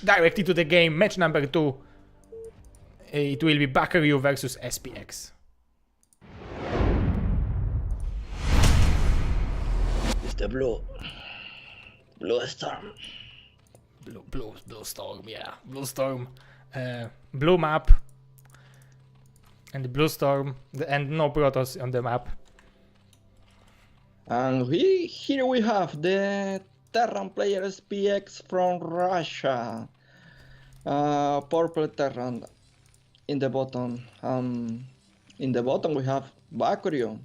directly to the game. Match number 2. It will be Bakuryu versus SPX. It's the blue storm. Blue storm, yeah. Blue storm. Blue map. And the blue storm. And no Protoss on the map. And here we have the Terran player SPX from Russia. Purple Terran in the bottom. In the bottom we have Bakuryu,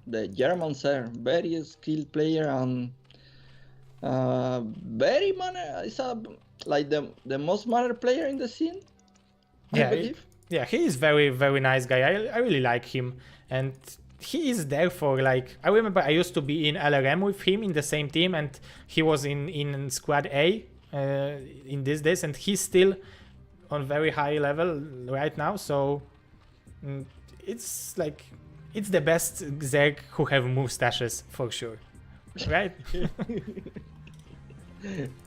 the German sir, very skilled player and very manner. Is like the most mannered player in the scene. I believe. Yeah, he is very, very nice guy. I really like him, and he is there for like. I remember I used to be in LRM with him in the same team, and he was in squad A in these days, and he's still on very high level right now. So it's like it's the best Zerg who have mustaches for sure, right?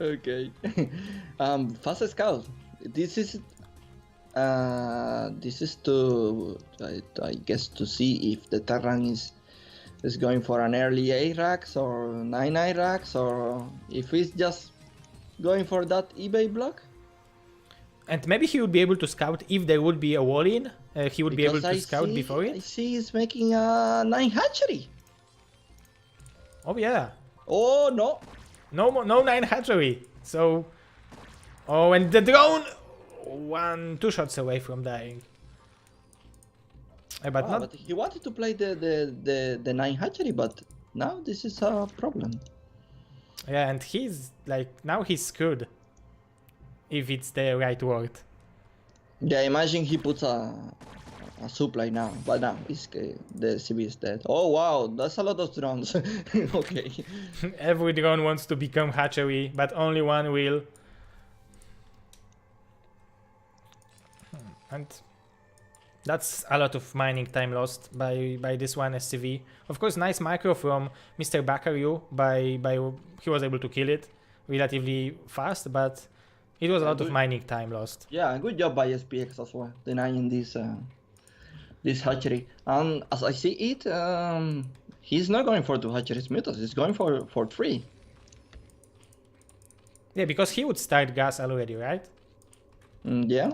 Okay. Fast scout. This is to I guess to see if the Terran is going for an early 8 racks or 9 racks, or if it's just going for that eBay block. And maybe he would be able to scout if there would be a wall in. He would be able to scout before it. I see he's making a 9 hatchery. Oh yeah. Oh no. No 9 hatchery. So. Oh, and the drone. 2 shots away from dying. But not. But he wanted to play the 9 hatchery, but now this is a problem. Yeah, and he's like now he's screwed. If it's the right word. Yeah, imagine he puts a supply now, but now the CB is dead. Oh wow, that's a lot of drones. Okay. Every drone wants to become hatchery, but only one will. And that's a lot of mining time lost by this one SCV. Of course, nice micro from Mr. Bakuryu. He was able to kill it relatively fast, but it was a lot of mining time lost. Yeah, good job by SPX as well, denying this hatchery. And as I see it, he's not going for 2 hatcheries mutas, he's going for 3. Yeah, because he would start gas already, right? Yeah.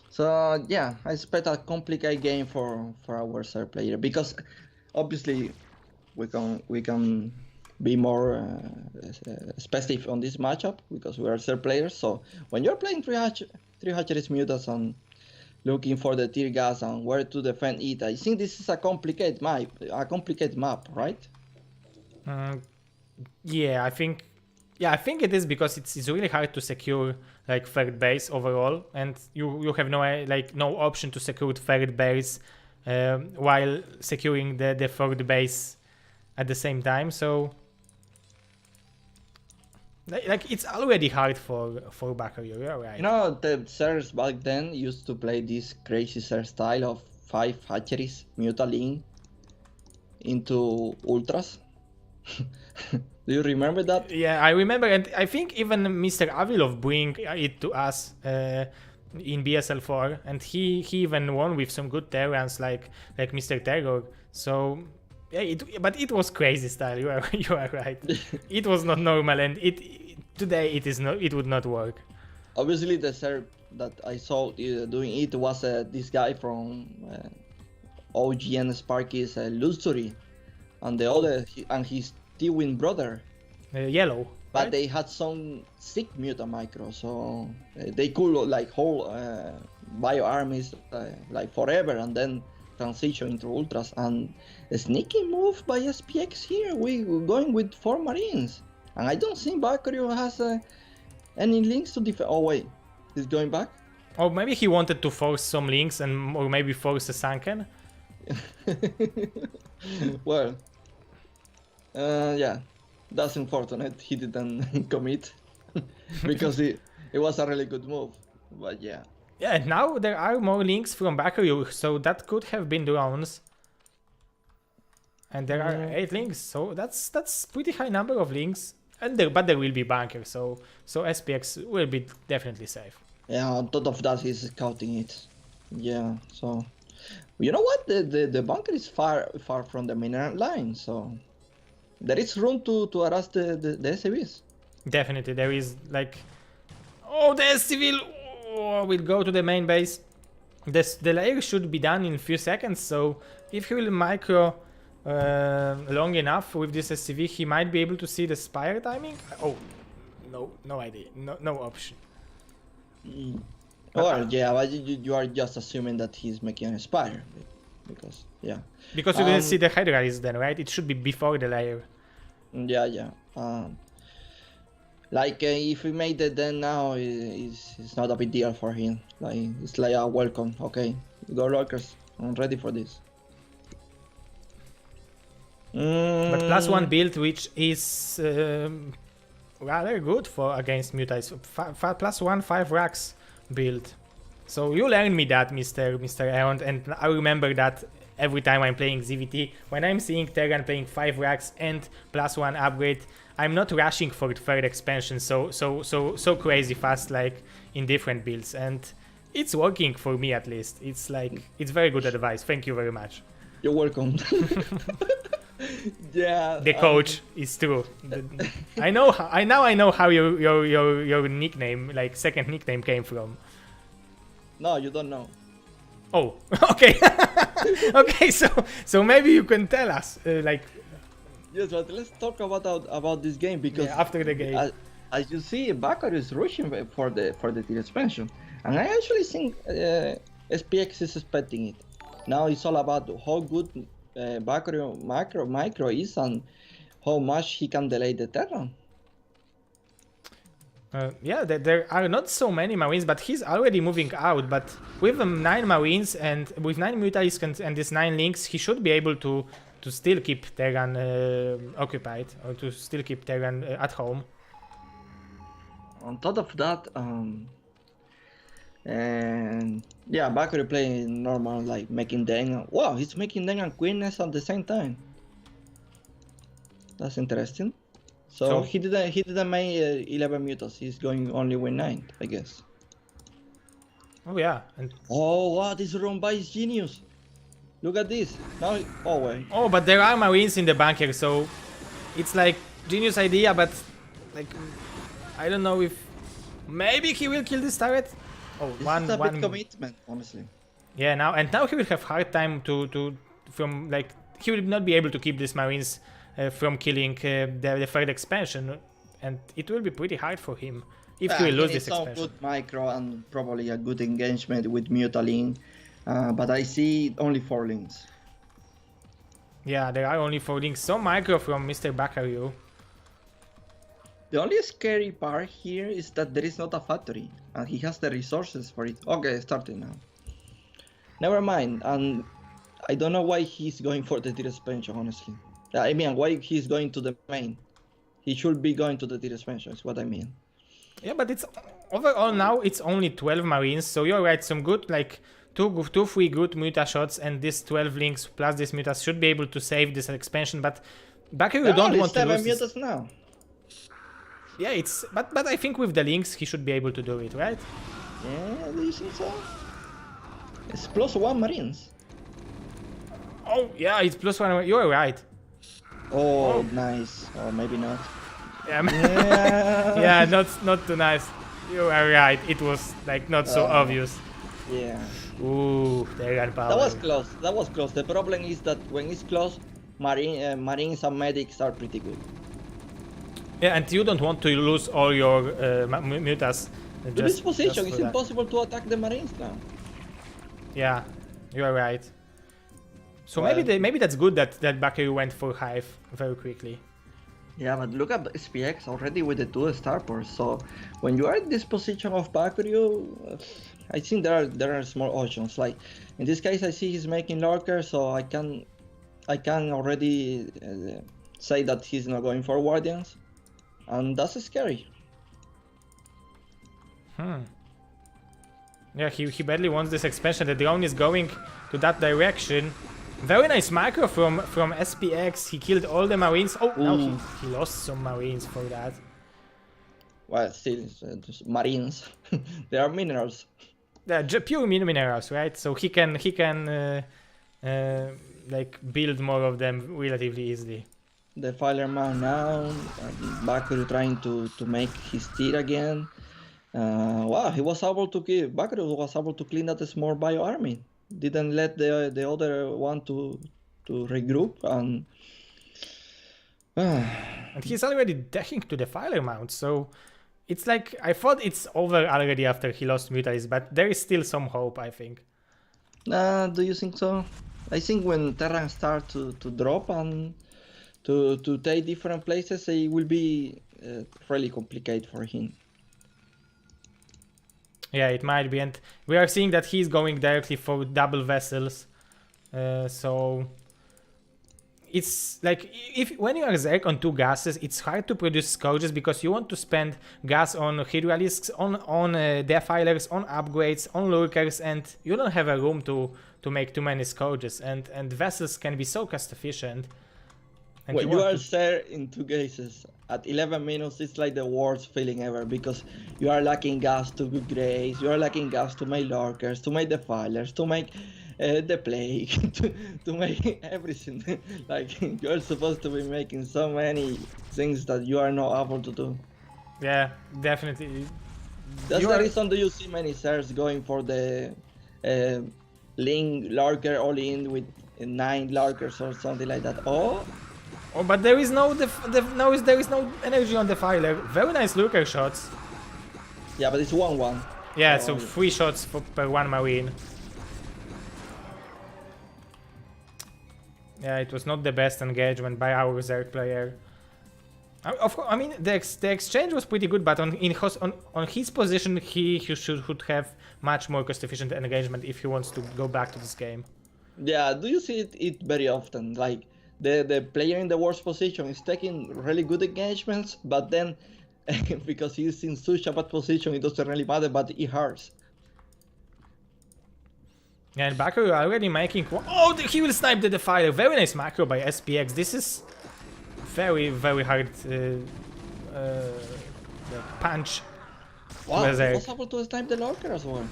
So yeah, I expect a complicated game for our third player, because obviously we can be more specific on this matchup because we are third players. So when you're playing 3 hatcheries mutas and looking for the tear gas and where to defend it, I think this is a complicated map, right? Yeah, I think it is, because it's really hard to secure like third base overall, and you have no option to secure third base while securing the third base at the same time. So like it's already hard for Bakuryu, you're right. You know, the Sirs back then used to play this crazy Sir style of 5 hatcheries mutaling into ultras. Do you remember that? Yeah, I remember, and I think even Mr. Avilov bring it to us in BSL4, and he even won with some good Terrans like Mr. Terror. So yeah, but it was crazy style. You are right. It was not normal, and today it would not work. Obviously, the Sir that I saw doing it was this guy from OGN Sparky's Luxury, and the other and his T-Win brother. Yellow. But right? they had some sick muta micro, so they could like hold bio armies like forever and then transition into ultras. And a sneaky move by SPX here. We're going with 4 marines, and I don't think Bakuryu has any links to defend. Oh wait, he's going back. Or maybe he wanted to force some links or maybe force a sunken. Well, yeah, that's unfortunate. He didn't commit because it was a really good move. But yeah. Yeah, and now there are more links from Bakuryu, so that could have been drones. And there are 8 links, so that's pretty high number of links but there will be bunker, so SPX will be definitely safe. Yeah, on top of that, he's scouting it. Yeah, so you know what? The bunker is far from the mineral line, so there is room to harass the SCVs. Definitely, there is like, oh, the SC will go to the main base. The layer should be done in a few seconds, so if he will micro long enough with this SCV, he might be able to see the spire timing. Oh, no idea, no option. Well, yeah, but you are just assuming that he's making a spire, because yeah. Because you didn't see the Hydra is then, right? It should be before the layer. Yeah. Like if we made it then now, it's not a big deal for him. Like it's like a welcome. Okay, go Lurkers. I'm ready for this. But +1 build, which is rather good for against Mutiles. +1 5 racks build. So you learned me that, Mr. Aeon, and I remember that every time I'm playing ZVT. When I'm seeing Terran playing 5 racks and +1 upgrade, I'm not rushing for the third expansion so crazy fast like in different builds, and it's working for me at least. It's like, it's very good advice. Thank you very much. You're welcome. Yeah. The coach is true. I know how your nickname, like second nickname, came from. No, you don't know. Oh, okay. Okay, so maybe you can tell us, like. Yes, but let's talk about this game, because after the game, as you see, Bakuryu is rushing for the tier expansion, and I actually think SPX is expecting it. Now it's all about how good Bakuryu micro is and how much he can delay the Terran. Yeah, there are not so many Marines, but he's already moving out. But with 9 Marines and with 9 Mutalisks and these 9 links, he should be able to still keep Terran occupied, or to still keep Terran at home. On top of that, and yeah, Bakuryu playing normal, like making Deng. Wow, he's making Deng and Queenness at the same time. That's interesting. So he didn't make 11 mutas. He's going only with 9, I guess. Oh yeah. And oh wow, this run by is genius. Look at this. Now, oh wait. Oh, but there are Marines in the bunker, so it's like genius idea, but like I don't know if maybe he will kill this turret. Oh, this one is a bit commitment, honestly. Yeah, now he will have hard time to from like he will not be able to keep these Marines from killing the third expansion, and it will be pretty hard for him if he will lose this expansion. Some good micro and probably a good engagement with Mutaline, but I see only 4 links. Yeah, there are only 4 links. Some micro from Mr. Bakuryu. The only scary part here is that there is not a factory, and he has the resources for it. Okay, starting now. Never mind, and I don't know why he's going for the tier expansion, honestly. I mean, why he's going to the main. He should be going to the tier expansion, is what I mean. Yeah, but it's overall now it's only 12 Marines, so you're right, some good, like 2-3 good Muta shots, and these 12 links plus this Mutas should be able to save this expansion, but Bakuryu don't want to lose 7 Mutas now. Yeah, but I think with the links he should be able to do it, right? Yeah, do you think so? It's +1 Marines. Oh yeah, it's +1. You're right. Oh, nice. Or maybe not. Yeah, yeah, not too nice. You are right. It was like not so obvious. Yeah. Ooh, Terran power. That was close. That was close. The problem is that when it's close, Marines and medics are pretty good. Yeah, and you don't want to lose all your mutas. In this position, it's impossible to attack the Marines now. Yeah, you are right. So well, maybe that's good that Bakuryu went for Hive very quickly. Yeah, but look at SPX already with the 2 starports. So when you are in this position of Bakuryu, I think there are small options. Like in this case, I see he's making Lurker, so I can already say that he's not going for Guardians, and that's scary. Yeah, he badly wants this expansion. The drone is going to that direction. Very nice macro from SPX. He killed all the Marines. Oh, now he lost some Marines for that. Well, still, just Marines. They are minerals. Yeah, pure minerals, right? So he can like build more of them relatively easily. The Fireman now, Bakuryu trying to make his tier again. Wow, he was able to kill. Bakuryu was able to clean that small bio army. Didn't let the other one to regroup and. And he's already decking to the Filer Mount, so it's like I thought it's over already after he lost Mutalis, but there is still some hope, I think. Do you think so? I think when Terran start to drop and to take different places, it will be really complicated for him. Yeah, it might be, and we are seeing that he's going directly for double vessels, so it's like when you are Zerg on 2 gases, it's hard to produce scourges because you want to spend gas on Hydralisks, on defilers, on upgrades, on lurkers, and you don't have a room to make too many scourges, and vessels can be so cost efficient. And when you are there in 2 gases at 11 minutes, it's like the worst feeling ever because you are lacking gas to good grades, you are lacking gas to make lurkers, to make defilers, to make the plague, to make everything. Like you're supposed to be making so many things that you are not able to do. Yeah, definitely. That's the reason do you see many Zers going for the Link lurker all in with 9 lurkers or something like that. Oh, but there is no there is no energy on the Filer. Very nice lurker shots. Yeah, but it's 1-1. Yeah, so 3 shots per 1 Marine. Yeah, it was not the best engagement by our Zerg player. Of course, I mean the exchange was pretty good, but on his position he should have much more cost-efficient engagement if he wants to go back to this game. Yeah, do you see it very often? Like the player in the worst position is taking really good engagements, but then because he's in such a bad position, it doesn't really matter, but it hurts. Yeah, and Bakuryu already making... Oh, he will snipe the Defiler. Very nice macro by SPX. This is very, very hard punch. Wow, he was able to snipe the lurker as well.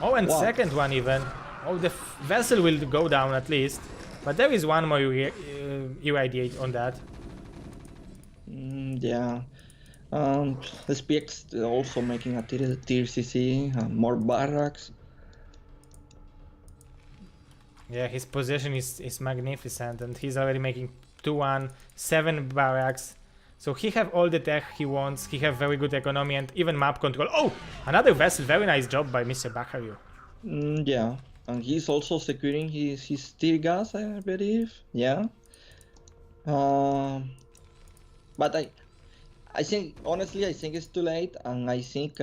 Oh, and second one even. Oh, the vessel will go down at least. But there is one more irradiate on that. Yeah. SPX also making a tier CC, more barracks. Yeah, his position is magnificent, and he's already making 2-1, 7 barracks. So he have all the tech he wants, he have very good economy and even map control. Oh, another vessel, very nice job by Mr. Bakuryu. Yeah, and he's also securing his tier gas, I believe. Yeah. But I think, honestly, I think it's too late, and I think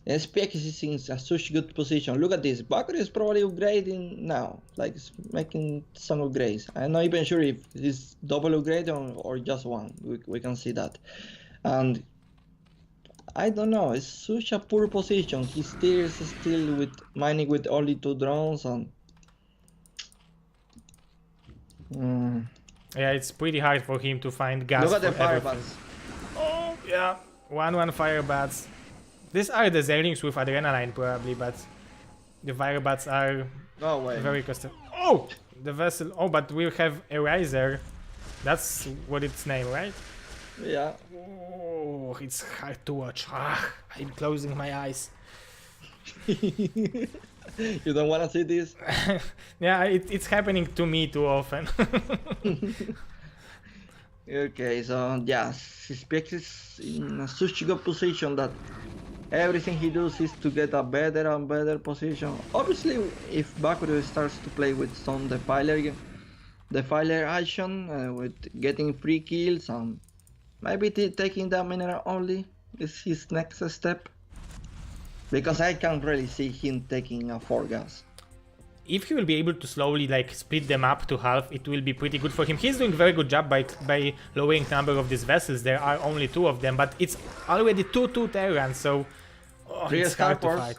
SPX is in such good position. Look at this. Bakuryu is probably upgrading now, like it's making some upgrades. I'm not even sure if it's double upgrade or just one. We can see that. And I don't know, it's such a poor position. His tier is still with mining with only 2 drones and... Yeah, it's pretty hard for him to find gas. Look at the firebats. Oh, yeah. 1-1 firebats. These are the Zerlings with adrenaline probably, but the firebats are very custom. Oh! The vessel. Oh, but we'll have Eraser. That's what its name, right? Yeah. Oh, it's hard to watch. I'm closing my eyes. You don't want to see this? Yeah, it's happening to me too often. Okay, so yeah, SPX is in such a good position that everything he does is to get a better and better position. Obviously, if Bakuryu starts to play with some defiler action, with getting free kills and maybe taking that mineral only is his next step. Because I can't really see him taking a 4 gas. If he will be able to slowly like split them up to half, it will be pretty good for him. He's doing very good job by lowering the number of these vessels. There are only 2 of them, but it's already 2-2 Terrans, so it's hard to fight.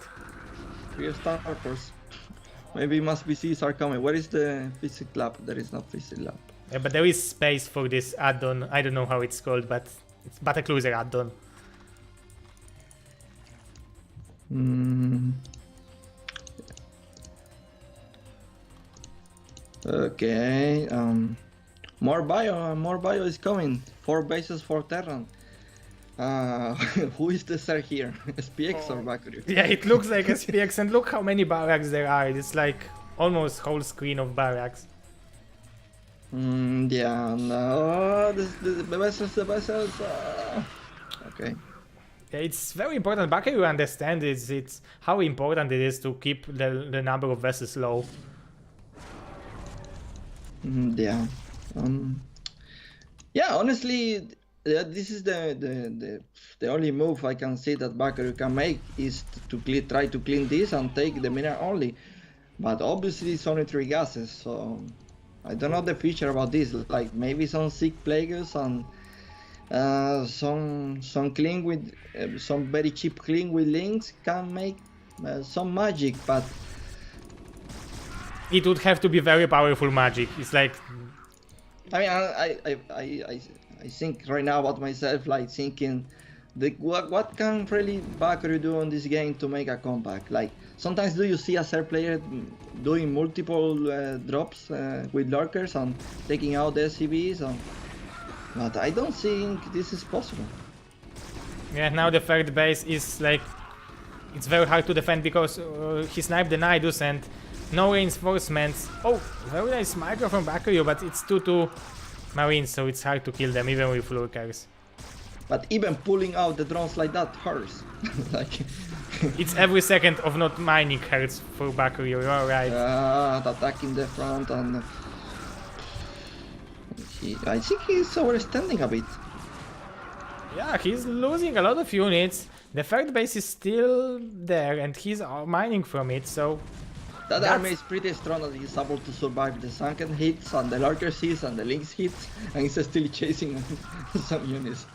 3 starters. Maybe must be C's are coming. Where is the physics lab? There is no physics lab. Yeah, but there is space for this add-on. I don't know how it's called, but it's Battlecruiser add-on. Okay. More bio is coming. 4 bases for Terran. Who is the sir here? SPX or Bakuryu? Yeah, it looks like SPX, and look how many barracks there are. It's like almost whole screen of barracks. Yeah, no, the vessels. Okay. Yeah, it's very important. Bakuryu understands it's how important it is to keep the number of vessels low. Yeah. Yeah, honestly, this is the only move I can see that Bakuryu can make is to try to clean this and take the mineral only. But obviously it's only 3 gases, so I don't know the future about this. Like maybe some sick plagues and some clean with some very cheap clean with links can make some magic, but It would have to be very powerful magic. It's like, I mean, I think right now about myself, like thinking, what can really Bakuryu do in this game to make a comeback? Like sometimes do you see a third player doing multiple drops with lurkers and taking out the SCVs, but I don't think this is possible. yeah, now the third base is like, it's very hard to defend because he sniped the Nidus and no reinforcements. Oh, very nice micro from Bakuryu, but it's 2-2 Marines, so it's hard to kill them even with lurkers. But even pulling out the drones like that hurts. Like It's every second of not mining hurts for Bakuryu, you're right. attacking the front, and I think he's overstanding a bit. Yeah, he's losing a lot of units. The third base is still there and he's mining from it, so That army is pretty strong and he's able to survive the sunken hits and the lurker hits and the links hits, and he's still chasing some units.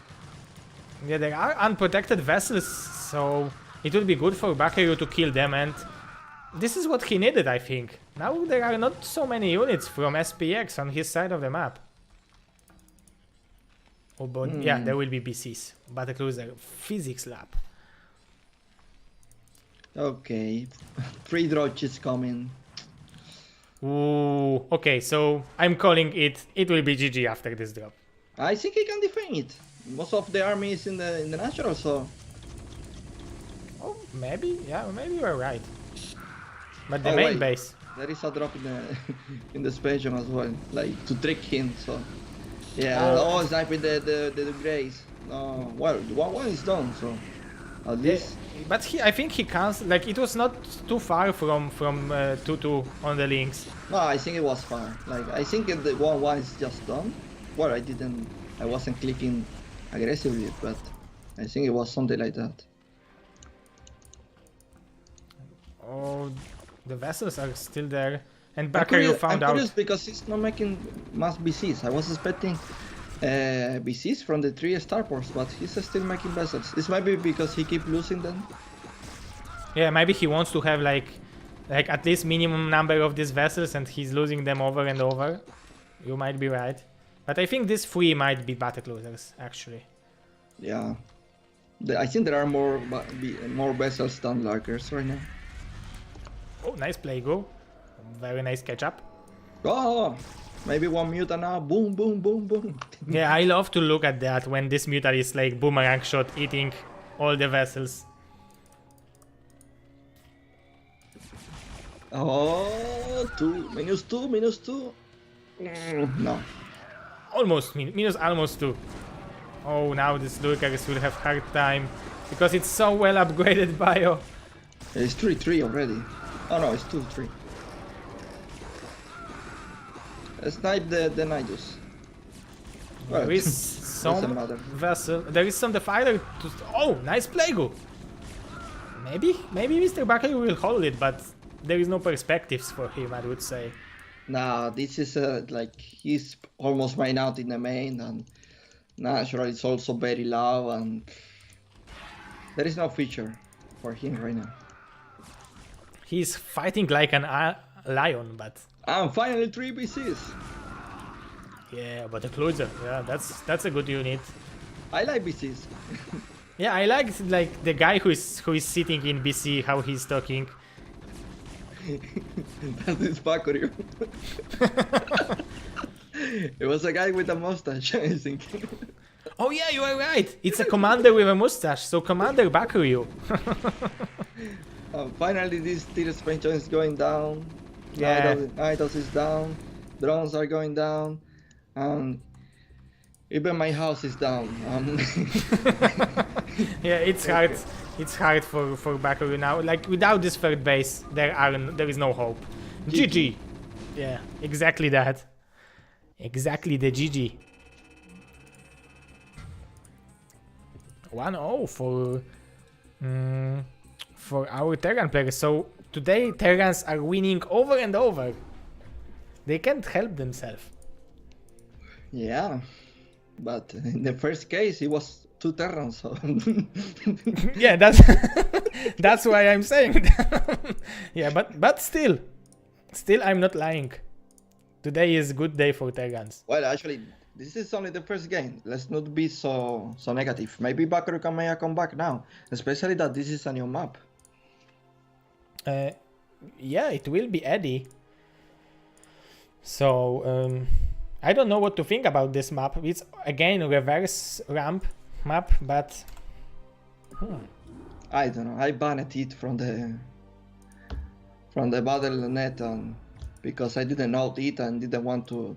yeah, there are unprotected vessels, so it would be good for Bakuryu to kill them, and this is what he needed, I think. Now there are not so many units from SPX on his side of the map. Oh, but yeah, there will be BCs. Battlecruiser Physics Lab. Okay, 3 droches coming. Ooh, okay, so I'm calling it. It will be GG after this drop. I think he can defend it. Most of the army is in the natural, so Oh, maybe, yeah, maybe you're right. But the Oh, main wait. base. there is a drop in the in the Spatium as well, like to trick him. So yeah, sniping the Greys. Well, one is done, so at least. But I think he can't. Like, it was not too far from 2-2 on the links. No, I think it was far. Like I think the 1-1 is just done. Well, I wasn't clicking aggressively, but I think it was something like that. Oh, the vessels are still there. And I'm Bakuryu curious, found I'm out. curious because he's not making mass BCs. I was expecting BCs from the 3 starports, but he's still making vessels. This might be because he keep losing them. Yeah, maybe he wants to have like at least minimum number of these vessels, and he's losing them over and over. You might be right. But I think these 3 might be Battlecruisers, actually. Yeah, I think there are more vessels than lurkers right now. Oh, nice play, go. Very nice catch up. Oh, maybe one muta now. Boom, boom, boom, boom. Yeah, I love to look at that when this muta is like boomerang shot eating all the vessels. Oh, minus two. No. Almost, minus almost 2. Oh, now this lurkers will have hard time because it's so well upgraded bio. It's 3-3 already. Oh no, it's 2-3. Snipe the Nidus. Well, There is doesn't some matter. vessel. There is some defiler. Oh, nice play go. Maybe Mr. Bakuryu will hold it, but there is no perspectives for him, I would say. Nah, this is like he's almost right out in the main, and natural is also very low, and there is no feature for him right now. He's fighting like an lion, but And finally 3 BCs. yeah, but a closer. Yeah, that's a good unit. I like BCs. Yeah, I like the guy who is sitting in BC, how he's talking. That is Bakuryu. It was a guy with a mustache, I think. Oh yeah, you are right. It's a commander with a mustache, so Commander Bakuryu. Finally, this tier expansion is going down. Yeah. Idols is down. Drones are going down. And even my house is down. Yeah, it's hard. It's hard for Bakuryu now. Like without this third base, there is no hope. GG. Yeah, exactly that. Exactly the GG. 1-0 for our Terran players. So today Terrans are winning over and over. They can't help themselves. Yeah, but in the first case it was 2 Terrans. So Yeah, that's that's why I'm saying that. Yeah, but still I'm not lying. Today is a good day for Terrans. well, actually, this is only the first game. Let's not be so negative. Maybe Bakuryu can make a comeback now, especially that this is a new map. Yeah, it will be Eddie. So I don't know what to think about this map. It's again a reverse ramp map, but I don't know. I banned it from the battle net because I didn't know it and didn't want to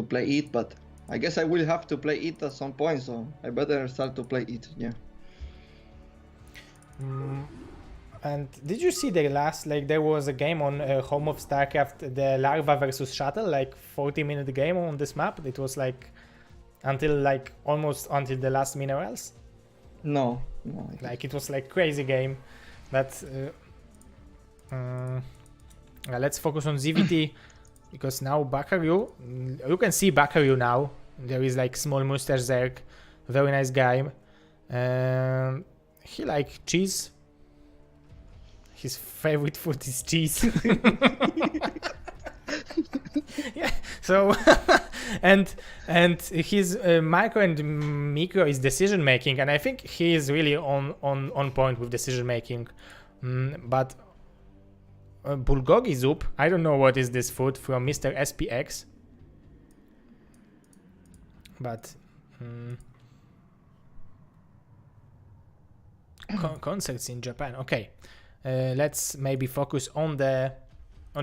play it. But I guess I will have to play it at some point, so I better start to play it. Yeah. And did you see the last, like there was a game on Home of StarCraft, the Larva versus Shuttle, like 40-minute game on this map? It was like almost until the last minerals. No. Like it was like crazy game. But let's focus on ZVT because now Bakuryu, you can see Bakuryu now. There is like small mustache Zerg, very nice guy. He like cheese. His favorite food is cheese. Yeah. So and his micro and micro is decision making, and I think he is really on point with decision making. But Bulgogi soup, I don't know what is this food from Mr. SPX. But concerts in Japan. Okay. Let's maybe focus on the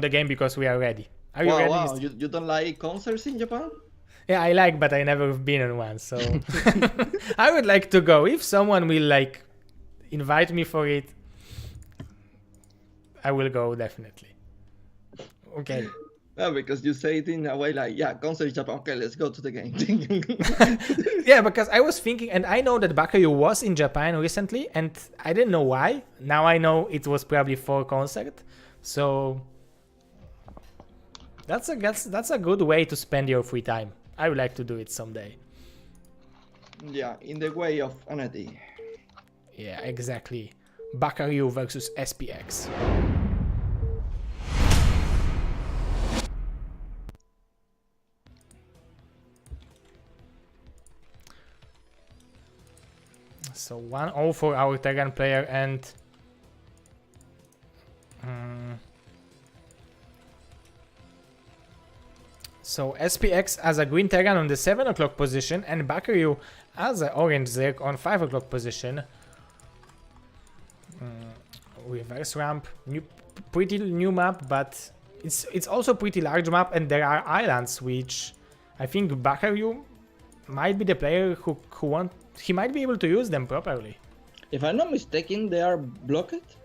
game because we are ready. Are you ready? Wow, you don't like concerts in Japan? Yeah, I like, but I never been on one, so I would like to go. If someone will like invite me for it, I will go definitely. Okay. Yeah, because you say it in a way like, yeah, concert in Japan. Okay, let's go to the game. Yeah, because I was thinking, and I know that Bakuryu was in Japan recently, and I didn't know why. Now I know it was probably for concert. So that's a good way to spend your free time. I would like to do it someday. Yeah, in the way of honesty. Yeah, exactly. Bakuryu versus SPX. So 1-0 for our Terran player, and so SPX as a green Terran on the 7 o'clock position, and Bakuryu as an orange Zerg on 5 o'clock position. Reverse ramp, pretty new map, but it's also pretty large map, and there are islands which I think Bakuryu might be the player who he might be able to use them properly. If I'm not mistaken, they are blocked?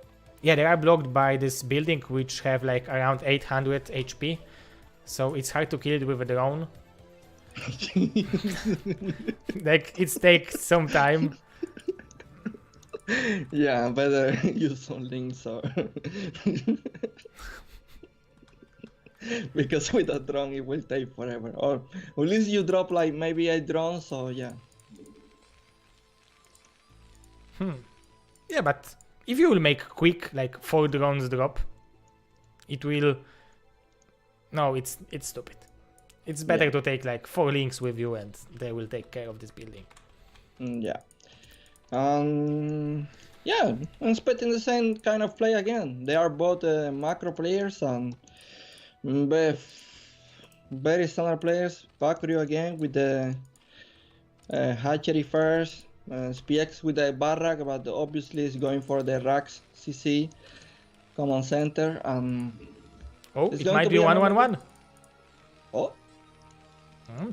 Yeah, they are blocked by this building which have like around 800 HP. So it's hard to kill it with a drone. Like it takes some time. Yeah, better use some links or because with a drone it will take forever. Or at least you drop like maybe 8 drones, so yeah. Yeah, but if you will make quick like 4 drones drop, it will No, it's stupid. It's better Yeah. to take like 4 links with you, and they will take care of this building. Yeah. Yeah, I'm expecting the same kind of play again. They are both macro players and very standard players. Bakuryu again with the hatchery first. SPX with the barrack, but obviously is going for the racks CC common center. Oh, It's it going might to be be 1-1-1. Oh,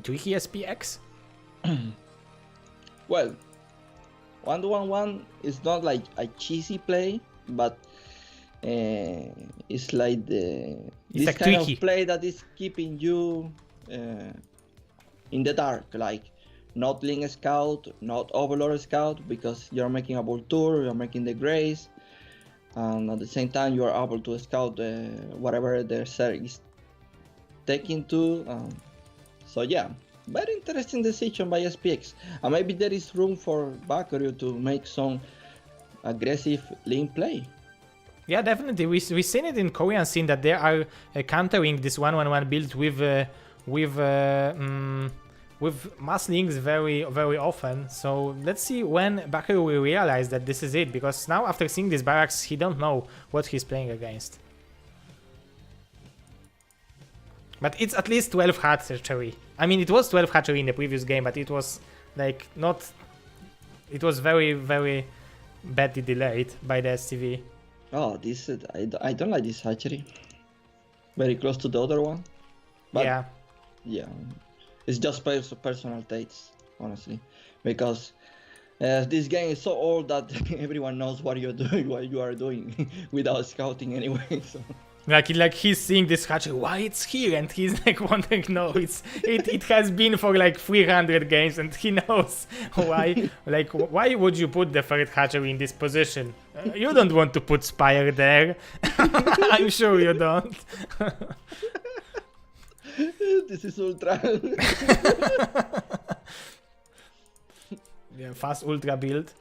Tricky SPX. well, 1-1-1 is not like a cheesy play, but it's like this like kind tricky. of play that is keeping you in the dark, like not link scout, not overlord scout, because you're making a vulture, you're making the grace, and at the same time you are able to scout whatever the ser is taking to. So yeah, very interesting decision by SPX, and maybe there is room for Bakuryu to make some aggressive link play. Yeah, definitely. We've seen it in Korean scene that they are countering this 1-1-1 build with mass links very often. So let's see when Bakuryu will realize that this is it, because now after seeing these barracks, he don't know what he's playing against. But it's at least 12 hatchery. I mean, it was 12 hatchery in the previous game, but it was like not. It was very badly delayed by the STV. Oh, this I don't like this hatchery. Very close to the other one. But yeah, it's just personal tastes, honestly, because this game is so old that everyone knows what you're doing, what you are doing, without scouting anyway. So. Like he's seeing this hatchery, why it's here, and he's like wondering, no, it has been for like 300 games, and he knows why. Like, why would you put the third hatchery in this position? You don't want to put Spire there. I'm sure you don't. This is ultra. Yeah, fast ultra build.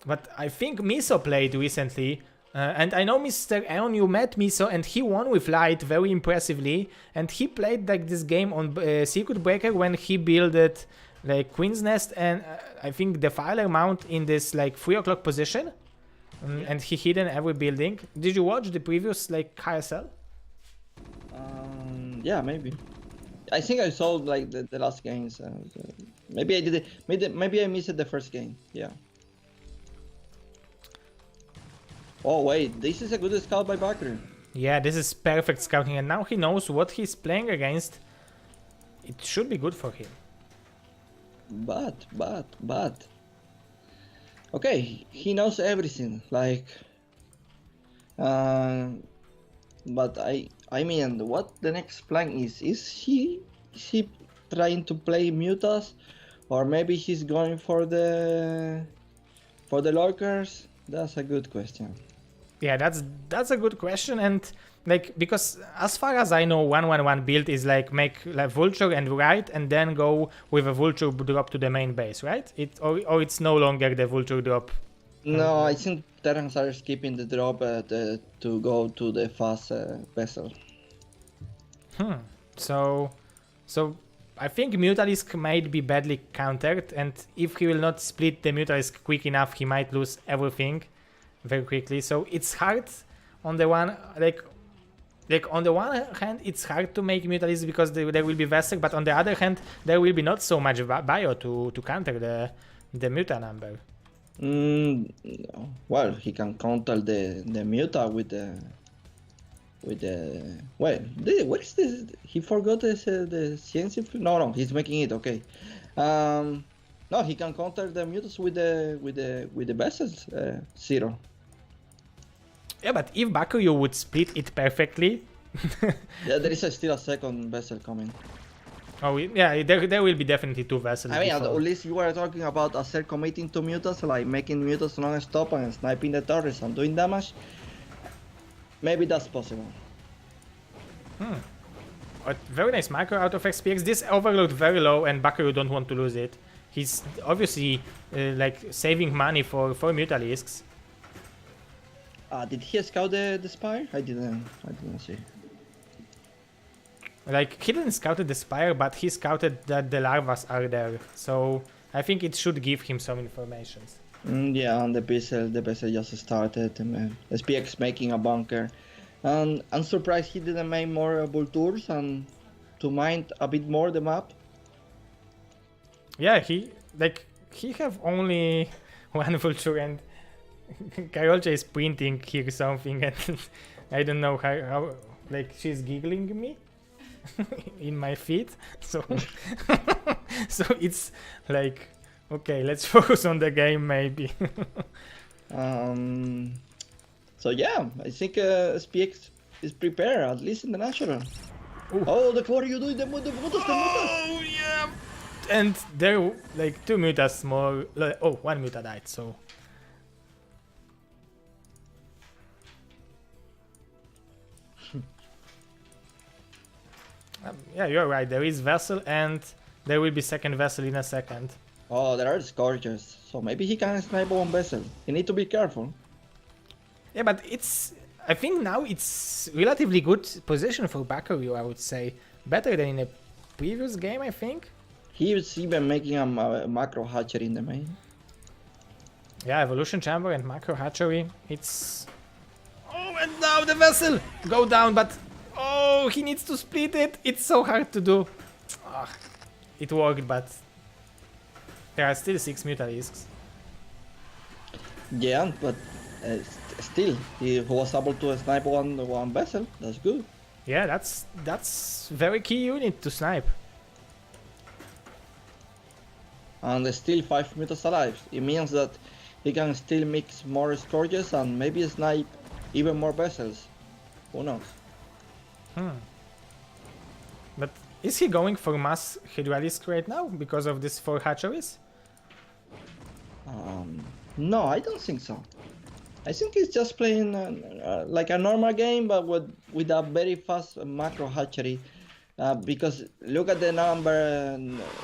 But I think Miso played recently. And I know Mr. Aeon, you met Miso, and he won with Light very impressively. And he played like this game on Circuit Breaker when he builded like Queen's Nest and I think Defiler Mount in this like 3 o'clock position. And he hidden every building. Did you watch the previous like KSL? Yeah, maybe. I think I saw like the last games. Maybe I did it. Maybe I missed the first game. Yeah. Oh wait, this is a good scout by Bakuryu. Yeah, this is perfect scouting, and now he knows what he's playing against. It should be good for him. But. Okay, he knows everything. Like, but I mean, what the next plan is? Is he trying to play Mutas, or maybe he's going for the lurkers? That's a good question. Yeah, that's a good question, and like because as far as I know, 1-1-1 build is like make like vulture and right, and then go with a vulture drop to the main base, right? Or it's no longer the vulture drop. No, I think Terrans are skipping the drop to go to the fast vessel. So I think Mutalisk might be badly countered, and if he will not split the Mutalisk quick enough, he might lose everything very quickly. So it's hard on the one like on the one hand it's hard to make Mutalisk because there will be Vesser, but on the other hand there will be not so much bio to counter the Muta number. Well, he can counter the Muta with the well, what is this? He forgot the Sciency. No, he's making it okay. No, he can counter the Mutas with the vessels 0. Yeah, but if Bakuryu would split it perfectly. Yeah, there is still a second vessel coming. Oh yeah, there will be definitely 2 vessels. I mean, at least you were talking about a set committing to Mutas, like making Mutas non-stop and sniping the turrets and doing damage. Maybe that's possible. But very nice micro out of XPX. This overload very low, and Bakuryu don't want to lose it. He's obviously like saving money for Mutalisks. Did he scout the Spire? I didn't see. Like, he didn't scout the spire, but he scouted that the larvas are there. So I think it should give him some information. Yeah, and the BSL just started. SPX making a bunker. And I'm surprised he didn't make more bull tours and to mind a bit more the map. Yeah, he have only one vulture, and Karolcia is printing here something, and I don't know how like she's giggling me in my feed. So so it's like, okay, let's focus on the game maybe. So yeah, I think SPX is prepared, at least in the national. Ooh. Oh, the what are you doing? The mutas. Oh yeah, and there like 2 mutas more. Oh, 1 muta died. So yeah, you're right. There is vessel, and there will be second vessel in a second. Oh, there are scourges. So maybe he can snipe one vessel. You need to be careful. Yeah, but I think now it's relatively good position for Bakuryu, I would say. Better than in a previous game, I think. He is even making a macro hatchery in the main. Yeah, evolution chamber and macro hatchery. It's... Oh, and now the vessel! Go down, but... Oh, he needs to split it. It's so hard to do. Ah, it worked, but... There are still 6 mutalisks. Yeah, but still, he was able to snipe one vessel. That's good. Yeah, that's very key unit to snipe. And there's still 5 mutas alive. It means that he can still mix more scourges and maybe snipe even more vessels. Who knows? But is he going for mass Hydralisk right now because of these 4 hatcheries? No, I don't think so. I think he's just playing like a normal game, but with a very fast macro hatchery. Because look at the number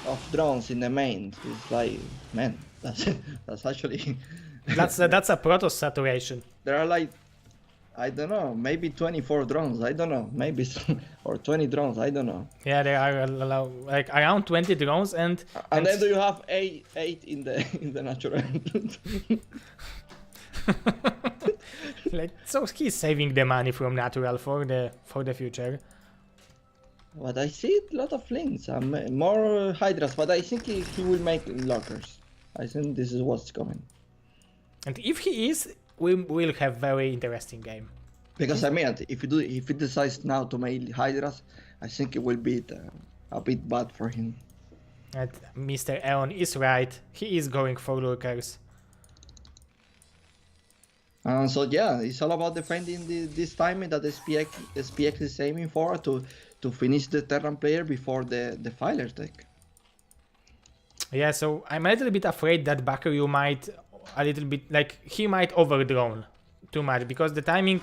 of drones in the main. It's like, man, that's actually... That's a proto saturation. There are like, I don't know, maybe 24 drones. I don't know, maybe or 20 drones. I don't know. Yeah, there are like around 20 drones, and then do you have eight in the natural? Like, so he's saving the money from natural for the future. But I see a lot of links, more hydras, but I think he will make lockers. I think this is what's coming. And if he is, we will have very interesting game. Because I mean, if he decides now to make hydras, I think it will be a bit bad for him. And Mr. Eon is right. He is going for lurkers. So yeah, it's all about defending this timing that SPX is aiming for to finish the Terran player before the Filer tech. Yeah, so I'm a little bit afraid that Bakuryu might he might overdrone too much, because the timing,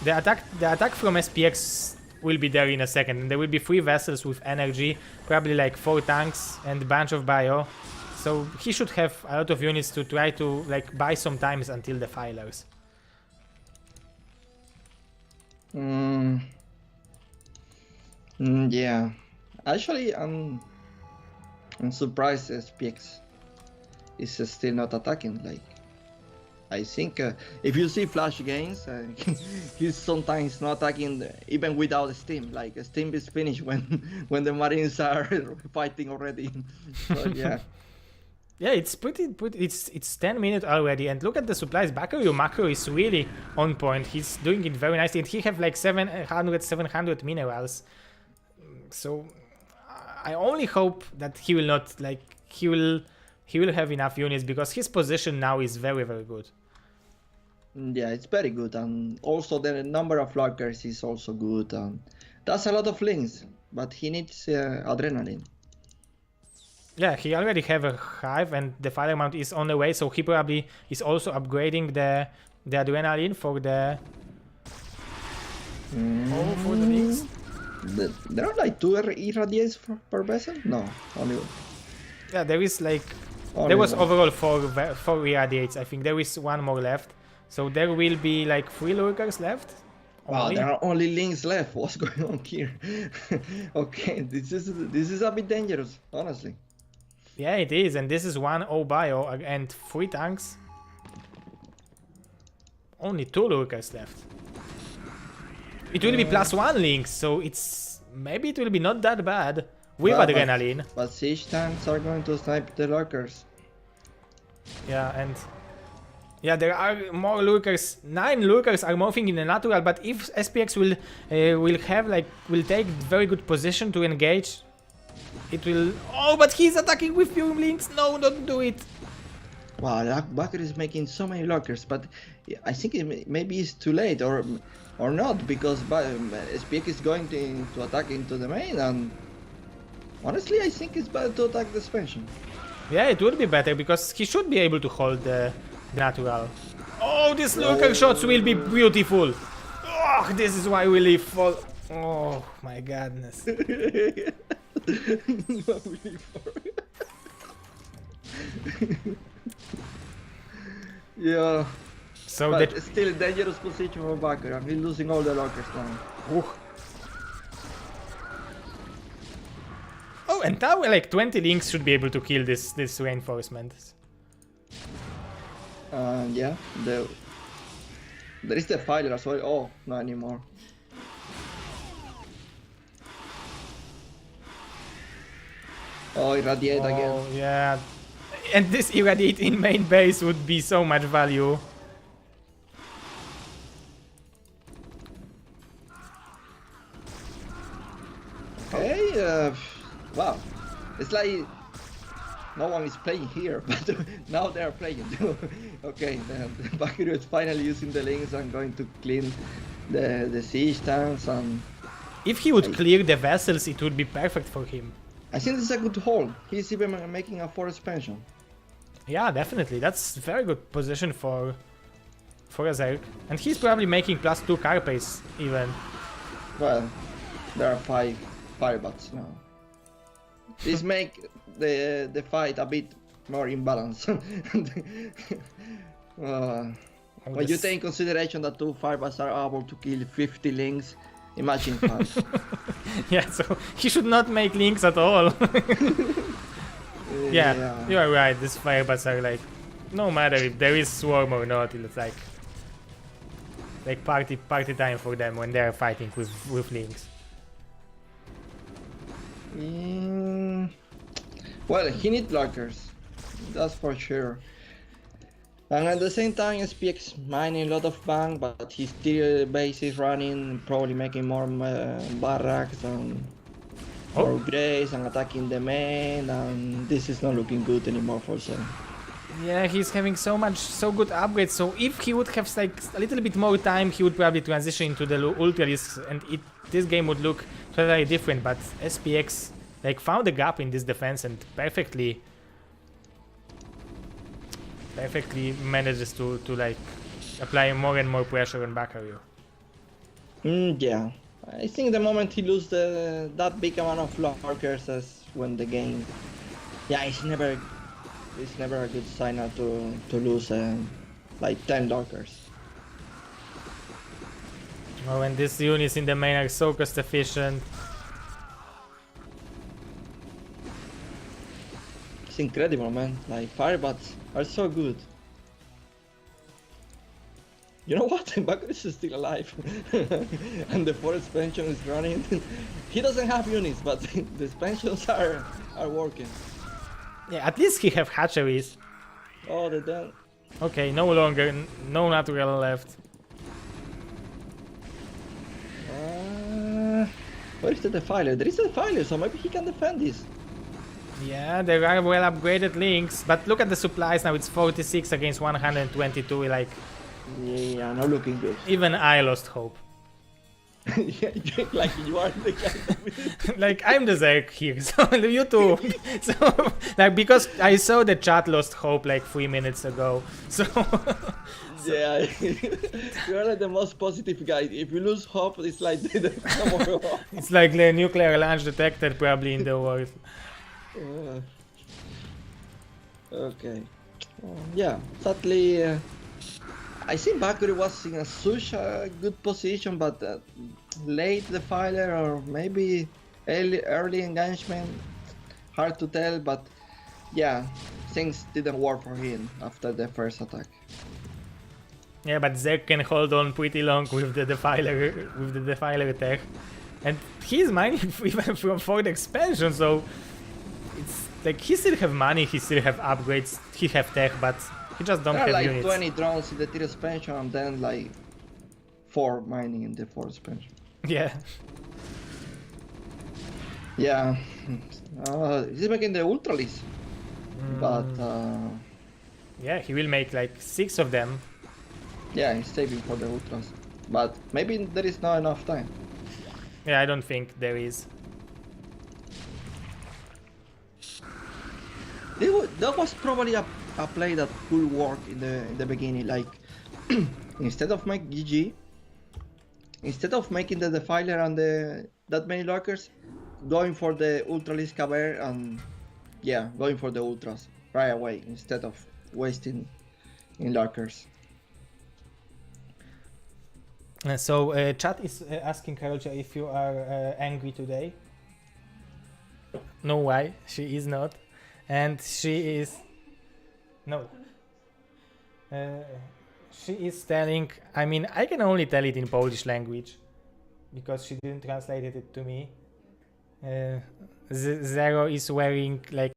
the attack from SPX will be there in a second, and there will be 3 vessels with energy, probably like 4 tanks and a bunch of bio. So he should have a lot of units to try to like buy some times until the filers. Yeah, actually, I'm surprised SPX is still not attacking. Like, I think if you see Flash games, he's sometimes not attacking even without Steam. Like, Steam is finished when the Marines are fighting already. So yeah. Yeah, it's pretty. It's 10 minutes already, and look at the supplies. Bakuryu macro is really on point. He's doing it very nicely, and he have like 700 minerals. So I only hope that he will not he will have enough units, because his position now is very, very good. Yeah, it's very good, and also the number of lockers is also good. That's a lot of links, but he needs adrenaline. Yeah, he already have a hive, and the fire mount is on the way, so he probably is also upgrading the adrenaline for the for the links. There are like 2 irradiates per vessel? No, only one. Yeah, there is like only there was one. overall 4 irradiates. I think there is 1 more left, so there will be like 3 lurkers left, Wow, Only. there are only links left. What's going on here? Okay, this is a bit dangerous, honestly. Yeah, it is, and this is 1-0 bio and 3 tanks. Only 2 lurkers left. It will be +1 links, so it's maybe it will be not that bad with adrenaline. But siege tanks are going to snipe the lurkers. Yeah, and yeah, there are more lurkers. 9 lurkers are morphing in the natural, but if SPX will take very good position to engage, it will. Oh, but he's attacking with pure links. No, don't do it. Wow, Bakuryu is making so many lurkers, but I think maybe it's too late or not, because SPX is going to attack into the main, and honestly I think it's better to attack the suspension. Yeah, it would be better because he should be able to hold the natural. Oh, these lurker shots will be beautiful. Oh, this is why we live for. Oh my godness. Yeah. So but that still a dangerous position for Bakuryu. He's losing all the lurkers now. Oh, and now like 20 links should be able to kill this reinforcement. Yeah, there is the fighter as well. Oh, not anymore. Oh, irradiate again. Oh yeah, and this irradiate in main base would be so much value. Okay, wow, it's like no one is playing here, but now they are playing too. Okay, the Bakuryu is finally using the links and going to clean the siege tanks, and If he would clear the vessels, it would be perfect for him. I think this is a good hold. He's even making a 4 expansion. Yeah, definitely. That's very good position for a Zerg. And he's probably making +2 car pace even. Well, there are 5 firebots now. This make the fight a bit more imbalanced. When you take in consideration that 2 firebots are able to kill 50 links, imagine 5. Yeah, so he should not make links at all. Yeah, you are right. These firebots are like, no matter if there is swarm or not, it's like party time for them when they are fighting with links. Well, he needs lurkers, that's for sure. And at the same time, SPX mining a lot of bank, but his tier base is running, probably making more barracks and more upgrades and attacking the main, and this is not looking good anymore for Zen. Yeah, he's having so good upgrades, so if he would have like a little bit more time, he would probably transition into the Ultralisks, and this game would look totally different, but SPX like found a gap in this defense and perfectly manages to like apply more and more pressure on Bakuryu. Yeah, I think the moment he loses that big amount of lurkers as when the game, yeah, it's never a good sign to lose like 10 lurkers. Oh, and these units in the main are so cost efficient. It's incredible, man. Like firebots are so good. You know what? Bakuryu is still alive, and the 4 expansion is running. He doesn't have units, but the expansions are working. Yeah, at least he have hatcheries. Oh, they're done. Okay, no longer, no natural left. Where is the defiler? There is a defiler, so maybe he can defend this. Yeah, there are well upgraded links, but look at the supplies now. It's 46 against 122. Like, yeah, not looking good. even I lost hope. Yeah, like you are the guy. Like, I'm the Zerg here, so you too. So, like, because I saw the chat lost hope like 3 minutes ago. So, yeah, you're like the most positive guy. If you lose hope, it's like no more hope. It's like the nuclear launch detected probably in the world. Okay. Yeah, sadly, I think Bakuryu was in such a good position, but late defiler or maybe early engagement, hard to tell. But yeah, things didn't work for him after the first attack. Yeah, but Zerg can hold on pretty long with the defiler tech, and he's mining even for the expansion. So it's like he still have money, he still have upgrades, he have tech, but he just don't There are have like units. 20 drones in the tier expansion and then like 4 mining in the 4th expansion. Yeah. Yeah, he's making the ultra list, but Yeah, he will make like 6 of them. yeah, he's saving for the ultras. But maybe there is not enough time. Yeah, I don't think there is. That was probably a play that could work in the beginning. Like instead of make GG, instead of making the defiler and that many lurkers, going for the ultralist cover and yeah, going for the ultras right away instead of wasting in lurkers. So chat is asking Karolcia if you are angry today. No, why? She is not, and she is no. She is telling. I mean, I can only tell it in Polish language because she didn't translate it to me. Zero is wearing like